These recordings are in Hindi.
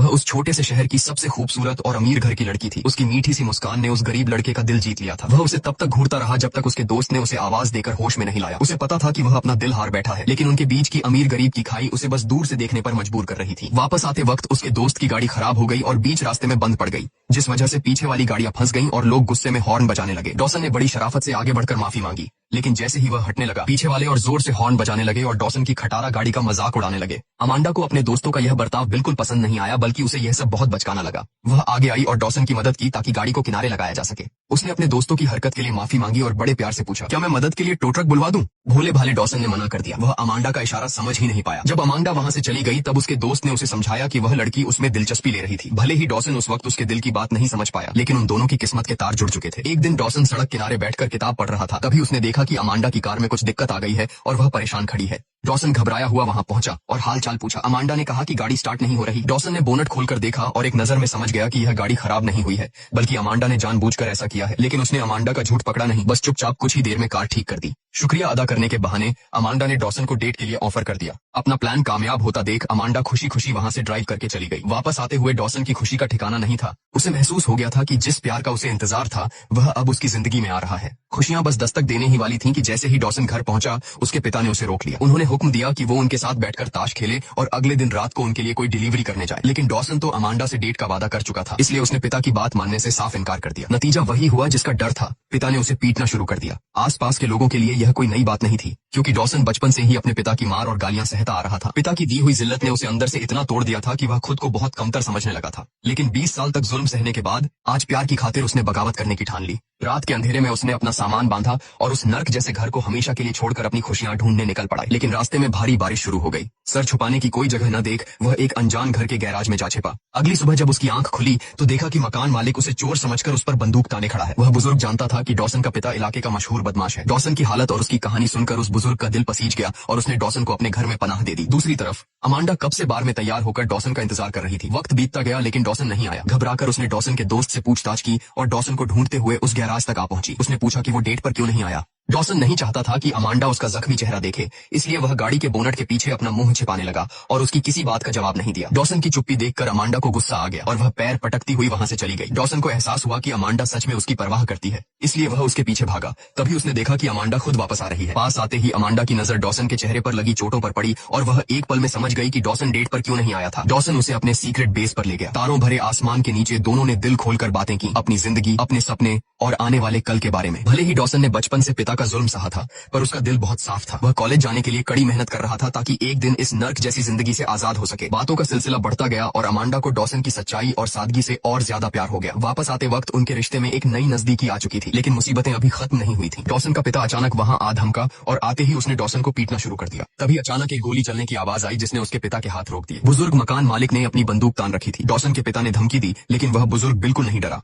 वह उस छोटे से शहर की सबसे खूबसूरत और अमीर घर की लड़की थी। उसकी मीठी सी मुस्कान ने उस गरीब लड़के का दिल जीत लिया था। वह उसे तब तक घूरता रहा जब तक उसके दोस्त ने उसे आवाज देकर होश में नहीं लाया। उसे पता था कि वह अपना दिल हार बैठा है, लेकिन उनके बीच की अमीर गरीब की खाई उसे बस दूर से देखने पर मजबूर कर रही थी। वापस आते वक्त उसके दोस्त की गाड़ी खराब हो गई और बीच रास्ते में बंद पड़ गई, जिस वजह से पीछे वाली गाड़ियां फंस गईं और लोग गुस्से में हॉर्न बजाने लगे। डॉसन ने बड़ी शराफत से आगे बढ़कर माफी मांगी, लेकिन जैसे ही वह हटने लगा, पीछे वाले और जोर से हॉर्न बजाने लगे और डॉसन की खटारा गाड़ी का मजाक उड़ाने लगे। अमांडा को अपने दोस्तों का यह बर्ताव बिल्कुल पसंद नहीं आया, बल्कि उसे यह सब बहुत बचकाना लगा। वह आगे आई और डॉसन की मदद की ताकि गाड़ी को किनारे लगाया जा सके। उसने अपने दोस्तों की हरकत के लिए माफी मांगी और बड़े प्यार से पूछा, क्या मैं मदद के लिए टो ट्रक बुलवा दूं? भोले भाले डॉसन ने मना कर दिया। वह अमांडा का इशारा समझ ही नहीं पाया। जब अमांडा वहां से चली गई तब उसके दोस्त ने उसे समझाया कि वह लड़की उसमें दिलचस्पी ले रही थी। भले ही डॉसन उस वक्त उसके दिल की बात नहीं समझ पाया, लेकिन उन दोनों की किस्मत के तार जुड़ चुके थे। एक दिन डॉसन सड़क किनारे बैठकर किताब पढ़ रहा था। तभी उसने देखा कि अमांडा की कार में कुछ दिक्कत आ गई है और वह परेशान खड़ी है। डॉसन घबराया हुआ वहां पहुंचा और हाल चाल पूछा। अमांडा ने कहा कि गाड़ी स्टार्ट नहीं हो रही। डॉसन ने बोनट खोलकर देखा और एक नजर में समझ गया कि यह गाड़ी खराब नहीं हुई है, बल्कि अमांडा ने जानबूझकर ऐसा किया है। लेकिन उसने अमांडा का झूठ पकड़ा नहीं, बस चुपचाप कुछ ही देर में कार ठीक कर दी। शुक्रिया अदा करने के बहाने अमांडा ने डॉसन को डेट के लिए ऑफर कर दिया। अपना प्लान कामयाब होता देख अमांडा खुशी खुशी वहां से ड्राइव करके चली गई। वापस आते हुए डॉसन की खुशी का ठिकाना नहीं था। उसे महसूस हो गया था कि जिस प्यार का उसे इंतजार था वह अब उसकी जिंदगी में आ रहा है। खुशियां बस दस्तक देने ही वाली थीं कि जैसे ही डॉसन घर पहुंचा, उसके पिता ने उसे रोक लिया। उन्होंने हुक्म दिया कि वो उनके साथ बैठकर ताश खेले और अगले दिन रात को उनके लिए कोई डिलीवरी करने जाए। लेकिन डॉसन तो अमांडा से डेट का वादा कर चुका था, इसलिए उसने पिता की बात मानने से साफ इनकार कर दिया। नतीजा वही हुआ जिसका डर था। पिता ने उसे पीटना शुरू कर दिया। आसपास के लोगों के लिए यह कोई नई बात नहीं थी, क्योंकि डॉसन बचपन से ही अपने पिता की मार और गालियां सहता आ रहा था। पिता की दी हुई जिल्लत ने उसे अंदर से इतना तोड़ दिया था कि वह खुद को बहुत कमतर समझने लगा था। लेकिन 20 साल तक जुल्म सहने के बाद आज प्यार की खातिर उसने बगावत करने की ठान ली। रात के अंधेरे में उसने अपना सामान बांधा और उस नर्क जैसे घर को हमेशा के लिए छोड़कर अपनी खुशियां ढूंढने निकल पड़ा। लेकिन रास्ते में भारी बारिश शुरू हो गई। सर छुपाने की कोई जगह न देख वह एक अनजान घर के गैराज में जा छिपा। अगली सुबह जब उसकी आंख खुली तो देखा कि मकान मालिक उसे चोर समझकर उस पर बंदूक ताने खड़ा है। वह बुजुर्ग जानता था कि डॉसन का पिता इलाके का मशहूर बदमाश है। डॉसन की हालत और उसकी कहानी सुनकर उस बुजुर्ग का दिल पसीज गया और उसने डॉसन को अपने घर में पनाह दे दी। दूसरी तरफ अमांडा कब से बार में तैयार होकर डॉसन का इंतजार कर रही थी। वक्त बीतता गया लेकिन डॉसन नहीं आया। घबराकर उसने डॉसन के दोस्त से पूछताछ की और डॉसन को ढूंढते हुए उस गैराज तक आ पहुंची। उसने पूछा कि वो डेट पर क्यों नहीं आया। डॉसन नहीं चाहता था कि अमांडा उसका जख्मी चेहरा देखे, इसलिए वह गाड़ी के बोनट के पीछे अपना मुंह छिपाने लगा और उसकी किसी बात का जवाब नहीं दिया। डॉसन की चुप्पी देखकर अमांडा को गुस्सा आ गया और वह पैर पटकती हुई वहां से चली गई। डॉसन को एहसास हुआ कि अमांडा सच में उसकी परवाह करती है, इसलिए वह उसके पीछे भागा। तभी उसने देखा कि अमांडा खुद वापस आ रही है। पास आते ही अमांडा की नजर डॉसन के चेहरे पर लगी चोटों पर पड़ी और वह एक पल में समझ गई कि डॉसन डेट पर क्यों नहीं आया था। डॉसन उसे अपने सीक्रेट बेस पर ले गया। तारों भरे आसमान के नीचे दोनों ने दिल खोलकर बातें की, अपनी जिंदगी, अपने सपने और आने वाले कल के बारे में। भले ही डॉसन ने बचपन से पिता का जुल्म सहा था, पर उसका दिल बहुत साफ था। वह कॉलेज जाने के लिए कड़ी मेहनत कर रहा था ताकि एक दिन इस नर्क जैसी जिंदगी से आजाद हो सके। बातों का सिलसिला बढ़ता गया और अमांडा को डॉसन की सच्चाई और सादगी से और ज्यादा प्यार हो गया। वापस आते वक्त उनके रिश्ते में एक नई नजदीकी आ चुकी थी, लेकिन मुसीबतें अभी खत्म नहीं हुई थी। डॉसन का पिता अचानक वहां आ धमका और आते ही उसने डॉसन को पीटना शुरू कर दिया। तभी अचानक एक गोली चलने की आवाज आई जिसने उसके पिता के हाथ रोक दिए। बुजुर्ग मकान मालिक ने अपनी बंदूक तान रखी थी। डॉसन के पिता ने धमकी दी, लेकिन वह बुजुर्ग बिल्कुल नहीं डरा।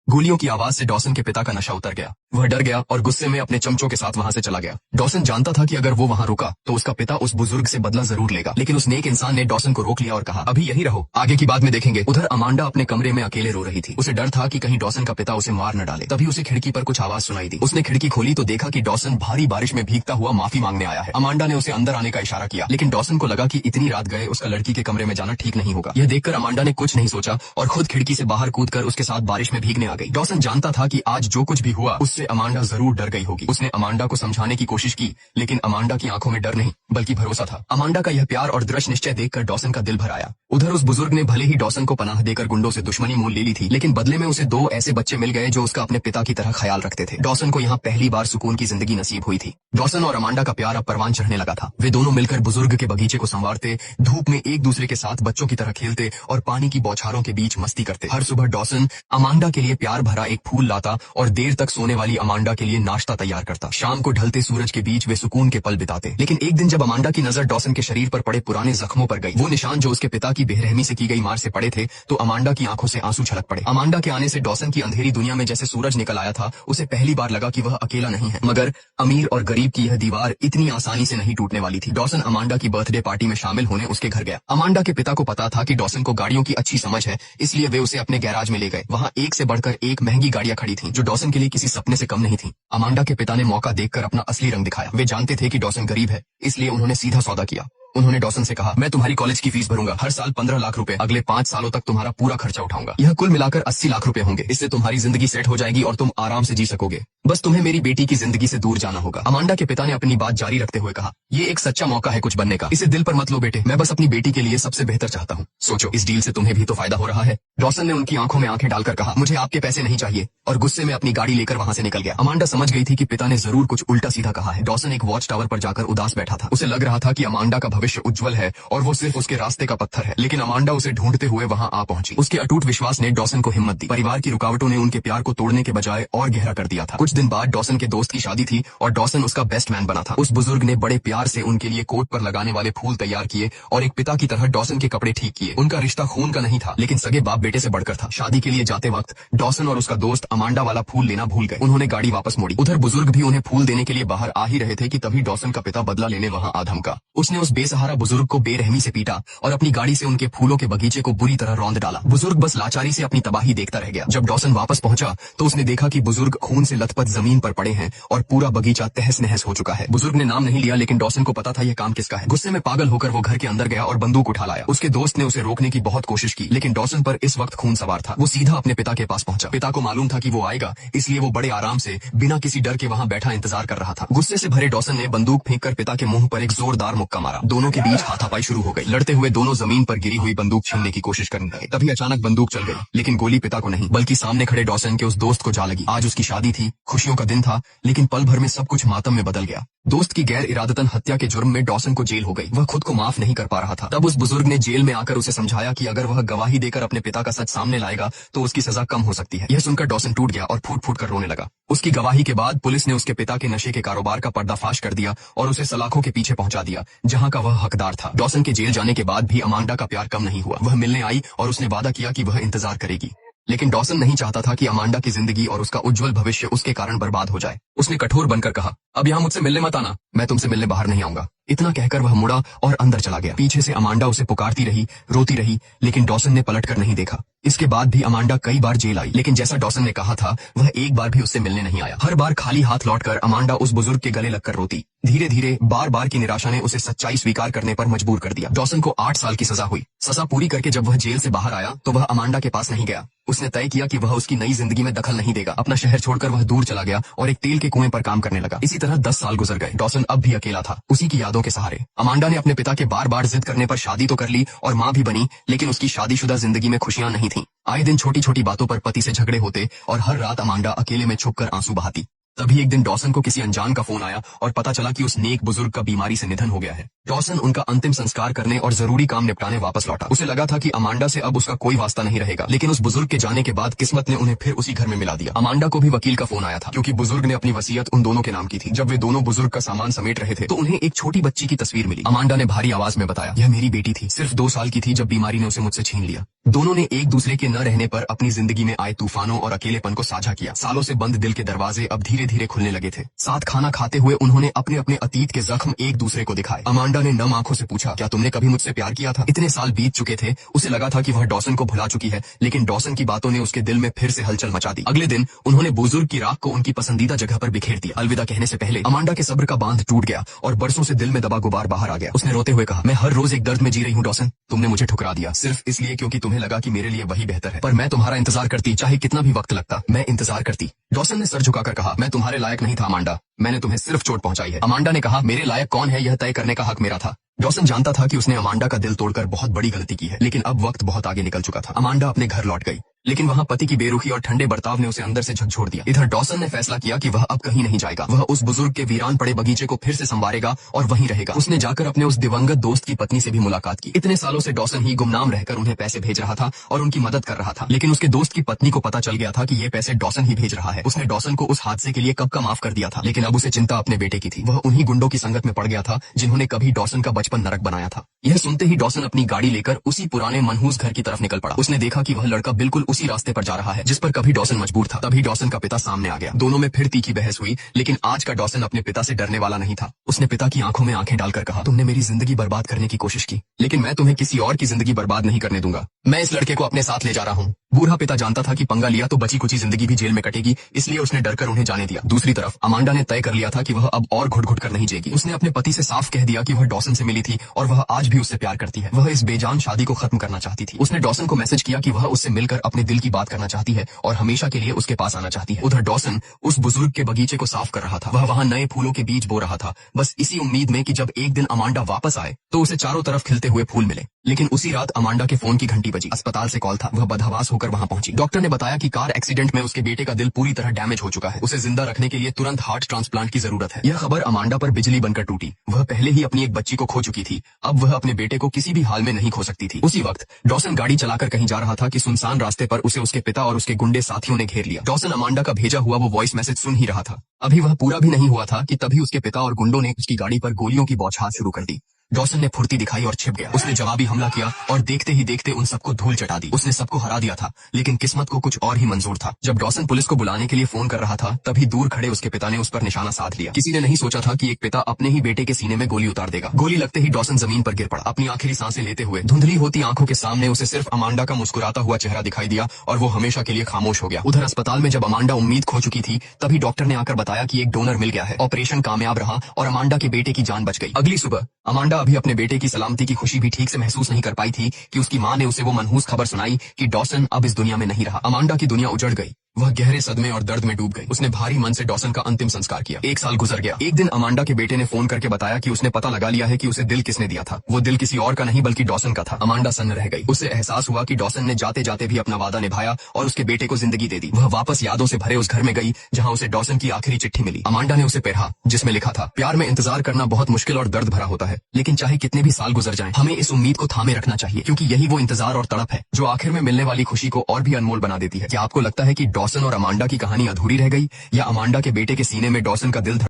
गोलियों की आवाज से डॉसन के पिता का नशा उतर गया। वह डर गया और गुस्से में अपने चमचों के साथ वहां से चला गया। डॉसन जानता था कि अगर वो वहां रुका तो उसका पिता उस बुजुर्ग से बदला जरूर लेगा, लेकिन उस नेक इंसान ने डॉसन को रोक लिया और कहा, अभी यही रहो, आगे की बात में देखेंगे। उधर अमांडा अपने कमरे में अकेले रो रही थी। उसे डर था कि कहीं डॉसन का पिता उसे मार न डाले। तभी उसे खिड़की पर कुछ आवाज सुनाई दी। उसने खिड़की खोली तो देखा कि डॉसन भारी बारिश में भीगता हुआ माफी मांगने आया है। अमांडा ने उसे अंदर आने का इशारा किया, लेकिन डॉसन को लगा कि इतनी रात गए उसका लड़की के कमरे में जाना ठीक नहीं होगा। यह देखकर अमांडा ने कुछ नहीं सोचा और खुद खिड़की से बाहर कूदकर उसके साथ बारिश में भीगने आ गई। डॉसन जानता था कि आज जो कुछ भी हुआ उससे अमांडा जरूर डर गई होगी। उसने अमांडा को समझाने की कोशिश की, लेकिन अमांडा की आंखों में डर नहीं बल्कि भरोसा था। अमांडा का यह प्यार और दृढ़ निश्चय देखकर डॉसन का दिल भर आया। उधर उस बुजुर्ग ने भले ही डॉसन को पनाह देकर गुंडों से दुश्मनी मोल ले ली थी, लेकिन बदले में उसे दो ऐसे बच्चे मिल गए जो उसका अपने पिता की तरह ख्याल रखते थे। डॉसन को यहाँ पहली बार सुकून की जिंदगी नसीब हुई थी। डॉसन और अमांडा का प्यार अब परवान चढ़ने लगा था। वे दोनों मिलकर बुजुर्ग के बगीचे को संवारते, धूप में एक दूसरे के साथ बच्चों की तरह खेलते और पानी की बौछारों के बीच मस्ती करते। हर सुबह डॉसन अमांडा के लिए प्यार भरा एक फूल लाता और देर तक सोने वाली अमांडा के लिए नाश्ता तैयार करता। शाम को ढलते सूरज के बीच वे सुकून के पल बिताते। लेकिन एक दिन जब अमांडा की नजर डॉसन के शरीर पर पड़े पुराने जख्मों पर गई, वो निशान जो उसके पिता की बेरहमी से की गई मार से पड़े थे, तो अमांडा की आंखों से आंसू छलक पड़े। अमांडा के आने से डॉसन की अंधेरी दुनिया में जैसे सूरज निकल आया था। उसे पहली बार लगा कि वह अकेला नहीं है, मगर अमीर और गरीब की यह दीवार इतनी आसानी से नहीं टूटने वाली थी। डॉसन अमांडा की बर्थडे पार्टी में शामिल होने उसके घर गया। अमांडा के पिता को पता था कि डॉसन को गाड़ियों की अच्छी समझ है, इसलिए वे उसे अपने गैराज में ले गए। वहाँ एक से बढ़कर एक महंगी गाड़ियां खड़ी थीं, जो डॉसन के लिए किसी सपने से कम नहीं थी। अमांडा के पिता ने मौका देखकर अपना असली रंग दिखाया। वे जानते थे कि डॉसन गरीब है, इसलिए उन्होंने सीधा सौदा किया। उन्होंने डॉसन से कहा, मैं तुम्हारी कॉलेज की फीस भरूंगा, हर साल 15 लाख रुपए, अगले 5 सालों तक तुम्हारा पूरा खर्चा उठाऊंगा। यह कुल मिलाकर 80 लाख रुपए होंगे। इससे तुम्हारी जिंदगी सेट हो जाएगी और तुम आराम से जी सकोगे। बस तुम्हें मेरी बेटी की जिंदगी से दूर जाना होगा। अमांडा के पिता ने अपनी बात जारी रखते हुए कहा, ये एक सच्चा मौका है कुछ बनने का, इसे दिल पर मत लो बेटे, मैं बस अपनी बेटी के लिए सबसे बेहतर चाहता हूँ। सोचो, इस डील से तुम्हें भी तो फायदा हो रहा है। डॉसन ने उनकी आंखों में आंखें डालकर कहा, मुझे आपके पैसे नहीं चाहिए, और गुस्से में अपनी गाड़ी लेकर वहां से निकल गया। अमांडा समझ गई थी कि पिता ने जरूर कुछ उल्टा सीधा कहा है। डॉसन एक वॉच टावर पर जाकर उदास बैठा था। उसे लग रहा था कि अमांडा का भविष्य उज्जवल है और वो सिर्फ उसके रास्ते का पत्थर है। लेकिन अमांडा उसे ढूंढते हुए वहां आ पहुंची। उसके अटूट विश्वास ने डॉसन को हिम्मत दी। परिवार की रुकावटों ने उनके प्यार को तोड़ने के बजाय और गहरा कर दिया था। कुछ दिन बाद डॉसन के दोस्त की शादी थी और डॉसन उसका बेस्ट मैन बना था। उस बुजुर्ग ने बड़े प्यार से उनके लिए कोट पर लगाने वाले फूल तैयार किए और एक पिता की तरह डॉसन के कपड़े ठीक किए। उनका रिश्ता खून का नहीं था, लेकिन सगे बाप बेटे से बढ़कर था। शादी के लिए जाते वक्त डॉसन और उसका दोस्त अमांडा वाला फूल लेना भूल गए। उन्होंने गाड़ी वापस मोड़ी। उधर बुजुर्ग भी उन्हें फूल देने के लिए बाहर आ ही रहे थे कि तभी डॉसन का पिता बदला लेने वहां आ धमका। उसने उस बेसहारा बुजुर्ग को बेरहमी से पीटा और अपनी गाड़ी से उनके फूलों के बगीचे को बुरी तरह रौंद डाला। बुजुर्ग बस लाचारी से अपनी तबाही देखता रह गया। जब डॉसन वापस पहुंचा तो उसने देखा कि बुजुर्ग खून से लथपथ जमीन पर पड़े हैं और पूरा बगीचा तहस नहस हो चुका है। बुजुर्ग ने नाम नहीं लिया, लेकिन डॉसन को पता था यह काम किसका है। गुस्से में पागल होकर वो घर के अंदर गया और बंदूक उठा लाया। उसके दोस्त ने उसे रोकने की बहुत कोशिश की, लेकिन डॉसन पर इस वक्त खून सवार था। वो सीधा अपने पिता के पास पहुंचा। पिता को मालूम था कि वो आएगा, इसलिए वो बड़े आराम से बिना किसी डर के वहां बैठा इंतजार कर रहा था। गुस्से से भरे डॉसन ने बंदूक फेंककर पिता के मुंह पर एक जोरदार मुक्का मारा। दोनों के बीच हाथापाई शुरू हो गई। लड़ते हुए दोनों जमीन पर गिरी हुई बंदूक छीनने की कोशिश करने लगे। तभी अचानक बंदूक चल गई, लेकिन गोली पिता को नहीं बल्कि सामने खड़े डॉसन के उस दोस्त को जा लगी। आज उसकी शादी थी, खुशियों का दिन था, लेकिन पल भर में सब कुछ मातम में बदल गया। दोस्त की गैर इरादतन हत्या के जुर्म में डॉसन को जेल हो गई। वह खुद को माफ नहीं कर पा रहा था। तब उस बुजुर्ग ने जेल में आकर उसे समझाया कि अगर वह गवाही देकर अपने पिता का सच सामने लाएगा तो उसकी सजा कम हो सकती है। यह सुनकर डॉसन टूट गया और फूट फूट कर रोने लगा। उसकी गवाही के बाद पुलिस ने उसके पिता के नशे के कारोबार का पर्दाफाश कर दिया और उसे सलाखों के पीछे पहुंचा दिया, जहां का वह हकदार था। डॉसन के जेल जाने के बाद भी अमांडा का प्यार कम नहीं हुआ। वह मिलने आई और उसने वादा किया कि वह इंतजार करेगी। लेकिन डॉसन नहीं चाहता था कि अमांडा की जिंदगी और उसका उज्जवल भविष्य उसके कारण बर्बाद हो जाए। उसने कठोर बनकर कहा, अब यहाँ मुझसे मिलने मत आना, मैं तुमसे मिलने बाहर नहीं आऊंगा। इतना कहकर वह मुड़ा और अंदर चला गया। पीछे से अमांडा उसे पुकारती रही, रोती रही, लेकिन डॉसन ने पलटकर नहीं देखा। इसके बाद भी अमांडा कई बार जेल आई, लेकिन जैसा डॉसन ने कहा था वह एक बार भी उससे मिलने नहीं आया। हर बार खाली हाथ लौटकर अमांडा उस बुजुर्ग के गले लगकर रोती। धीरे धीरे बार बार की निराशा ने उसे सच्चाई स्वीकार करने पर मजबूर कर दिया। डॉसन को 8 साल की सजा हुई। सजा पूरी करके जब वह जेल से बाहर आया तो वह अमांडा के पास नहीं गया। उसने तय किया कि वह उसकी नई जिंदगी में दखल नहीं देगा। अपना शहर छोड़कर वह दूर चला गया और एक तेल के कुएं पर काम करने लगा। इसी तरह 10 साल गुजर गए। डॉसन अब भी अकेला था, उसी की यादों के सहारे। अमांडा ने अपने पिता के बार बार जिद करने पर शादी तो कर ली और माँ भी बनी, लेकिन उसकी शादीशुदा जिंदगी में खुशियां नहीं थीं। आए दिन छोटी छोटी बातों पर पति से झगड़े होते और हर रात अमांडा अकेले में छुपकर आंसू बहाती। तभी एक दिन डॉसन को किसी अनजान का फोन आया और पता चला कि उस नेक बुजुर्ग का बीमारी से निधन हो गया है। डॉसन उनका अंतिम संस्कार करने और जरूरी काम निपटाने वापस लौटा। उसे लगा था कि अमांडा से अब उसका कोई वास्ता नहीं रहेगा, लेकिन उस बुजुर्ग के जाने के बाद किस्मत ने उन्हें फिर उसी घर में मिला दिया। अमांडा को भी वकील का फोन आया था, क्योंकि बुजुर्ग ने अपनी वसीयत उन दोनों के नाम की थी। जब वे दोनों बुजुर्ग का सामान समेट रहे थे तो उन्हें एक छोटी बच्ची की तस्वीर मिली। अमांडा ने भारी आवाज में बताया, यह मेरी बेटी थी, सिर्फ 2 साल की थी जब बीमारी ने उसे मुझसे छीन लिया। दोनों ने एक दूसरे के न रहने पर अपनी जिंदगी में आए तूफानों और अकेलेपन को साझा किया। सालों से बंद दिल के दरवाजे अब धीरे धीरे खुलने लगे थे। साथ खाना खाते हुए उन्होंने अपने अपने अतीत के जख्म एक दूसरे को दिखाए। अमांडा ने नम आंखों से पूछा, क्या तुमने कभी मुझसे प्यार किया था? इतने साल बीत चुके थे, उसे लगा था कि वह डॉसन को भुला चुकी है, लेकिन डॉसन की बातों ने उसके दिल में फिर से हलचल मचा दी। अगले दिन उन्होंने बुजुर्ग की राख को उनकी पसंदीदा जगह पर बिखेर दिया। अलविदा कहने से पहले अमांडा के सब्र का बांध टूट गया और बरसों से दिल में दबा गुबार बाहर आ गया। उसने रोते हुए कहा, मैं हर रोज एक दर्द में जी रही हूँ डॉसन। तुमने मुझे ठुकरा दिया सिर्फ इसलिए क्योंकि तुम्हें लगा कि मेरे लिए वही बेहतर है, पर मैं तुम्हारा इंतजार करती, चाहे कितना भी वक्त लगता, मैं इंतजार करती। डॉसन ने सर झुकाकर कहा, मैं तुम्हारे लायक नहीं था अमांडा, मैंने तुम्हें सिर्फ चोट पहुंचाई है। अमांडा ने कहा, मेरे लायक कौन है यह तय करने का हक मेरा था। डॉसन जानता था कि उसने अमांडा का दिल तोड़कर बहुत बड़ी गलती की है, लेकिन अब वक्त बहुत आगे निकल चुका था। अमांडा अपने घर लौट गई, लेकिन वहाँ पति की बेरुखी और ठंडे बर्ताव ने उसे अंदर से झकझोर दिया। इधर डॉसन ने फैसला किया कि वह अब कहीं नहीं जाएगा। वह उस बुजुर्ग के वीरान पड़े बगीचे को फिर से संवारेगा और वहीं रहेगा। उसने जाकर अपने उस दिवंगत दोस्त की पत्नी से भी मुलाकात की। इतने सालों से डॉसन ही गुमनाम रहकर उन्हें पैसे भेज रहा था और उनकी मदद कर रहा था, लेकिन उसके दोस्त की पत्नी को पता चल गया था कि ये पैसे डॉसन ही भेज रहा है। उसने डॉसन को उस हादसे के लिए कब का माफ कर दिया था, लेकिन अब उसे चिंता अपने बेटे की थी। वह उन्हीं गुंडों की संगत में पड़ गया था जिन्होंने कभी डॉसन का बचपन नरक बनाया था। यह सुनते ही डॉसन अपनी गाड़ी लेकर उसी पुराने मनहूस घर की तरफ निकल पड़ा। उसने देखा कि वह लड़का बिल्कुल उसी रास्ते पर जा रहा है जिस पर कभी डॉसन मजबूर था। तभी डॉसन का पिता सामने आ गया। दोनों में फिर तीखी बहस हुई, लेकिन आज का डॉसन अपने पिता से डरने वाला नहीं था। उसने पिता की आंखों में आंखें डालकर कहा, तुमने मेरी जिंदगी बर्बाद करने की कोशिश की, लेकिन मैं तुम्हें किसी और की जिंदगी बर्बाद नहीं करने दूंगा। मैं इस लड़के को अपने साथ ले जा रहा हूँ। बूढ़ा पिता जानता था कि पंगा लिया तो बची कुची जिंदगी भी जेल में कटेगी, इसलिए उसने डरकर उन्हें जाने दिया। दूसरी तरफ अमांडा ने तय कर लिया था कि वह अब और घुट घुट कर नहीं जिएगी। उसने अपने पति से साफ कह दिया कि वह डॉसन से मिली थी और वह आज भी उससे प्यार करती है। वह इस बेजान शादी को खत्म करना चाहती थी। उसने डॉसन को मैसेज किया कि वह उससे मिलकर अपने दिल की बात करना चाहती है और हमेशा के लिए उसके पास आना चाहती है। उधर डॉसन उस बुजुर्ग के बगीचे को साफ कर रहा था। वह वहाँ नए फूलों के बीज बो रहा था, बस इसी उम्मीद में कि जब एक दिन अमांडा वापस आए तो उसे चारों तरफ खिलते हुए फूल मिले। लेकिन उसी रात अमांडा के फोन की घंटी बजी। अस्पताल से कॉल था। वह बदहवास होकर वहां पहुंची। डॉक्टर ने बताया कि कार एक्सीडेंट में उसके बेटे का दिल पूरी तरह डैमेज हो चुका है। उसे जिंदा रखने के लिए तुरंत हार्ट ट्रांसप्लांट की जरूरत है। यह खबर अमांडा पर बिजली बनकर टूटी। वह पहले ही अपनी एक बच्ची को खो चुकी थी, अब वह अपने बेटे को किसी भी हाल में नहीं खो सकती थी। उसी वक्त डॉसन गाड़ी चलाकर कहीं जा रहा था कि सुनसान रास्ते पर उसे उसके पिता और उसके गुंडे साथियों ने घेर लिया। डॉसन अमांडा का भेजा हुआ वो वॉइस मैसेज सुन ही रहा था। अभी वह पूरा भी नहीं हुआ था कि तभी उसके पिता और गुंडों ने उसकी गाड़ी पर गोलियों की बौछार शुरू कर दी। डॉसन ने फुर्ती दिखाई और छिप गया। उसने जवाबी हमला किया और देखते ही देखते उन सबको धूल चटा दी। उसने सबको हरा दिया था, लेकिन किस्मत को कुछ और ही मंजूर था। जब डॉसन पुलिस को बुलाने के लिए फोन कर रहा था, तभी दूर खड़े उसके पिता ने उस पर निशाना साध लिया। किसी ने नहीं सोचा था कि एक पिता अपने ही बेटे के सीने में गोली उतार देगा। गोली लगते ही डॉसन जमीन पर गिर पड़ा। अपनी आखिरी सांसें लेते हुए धुंधली होती आंखों के सामने उसे सिर्फ अमांडा का मुस्कुराता हुआ चेहरा दिखाई दिया और वो हमेशा के लिए खामोश हो गया। उधर अस्पताल में जब अमांडा उम्मीद खो चुकी थी, तभी डॉक्टर ने आकर बताया कि एक डोनर मिल गया है। ऑपरेशन कामयाब रहा और अमांडा के बेटे की जान बच गई। अगली सुबह अमांडा अभी अपने बेटे की सलामती की खुशी भी ठीक से महसूस नहीं कर पाई थी कि उसकी मां ने उसे वो मनहूस खबर सुनाई कि डॉसन अब इस दुनिया में नहीं रहा। अमांडा की दुनिया उजड़ गई। वह गहरे सदमे और दर्द में डूब गई। उसने भारी मन से डॉसन का अंतिम संस्कार किया। एक साल गुजर गया। एक दिन अमांडा के बेटे ने फोन करके बताया कि उसने पता लगा लिया है कि उसे दिल किसने दिया था। वो दिल किसी और का नहीं बल्कि डॉसन का था। अमांडा सन्न रह गई। उसे एहसास हुआ कि डॉसन ने जाते जाते भी अपना वादा निभाया और उसके बेटे को जिंदगी दे दी। वह वापस यादों से भरे उस घर में गई जहाँ उसे डॉसन की आखिरी चिट्ठी मिली। अमांडा ने उसे पढ़ा, जिसमें लिखा था, प्यार में इंतजार करना बहुत मुश्किल और दर्द भरा होता है, लेकिन चाहे कितने भी साल गुजर जाएं, हमें इस उम्मीद को थामे रखना चाहिए, क्योंकि यही वो इंतजार और तड़प है जो आखिर में मिलने वाली खुशी को और भी अनमोल बना देती है। क्या आपको लगता है कि डॉसन और अमांडा की कहानी अधूरी रह गई, या अमांडा के बेटे के सीने में डॉसन का दिल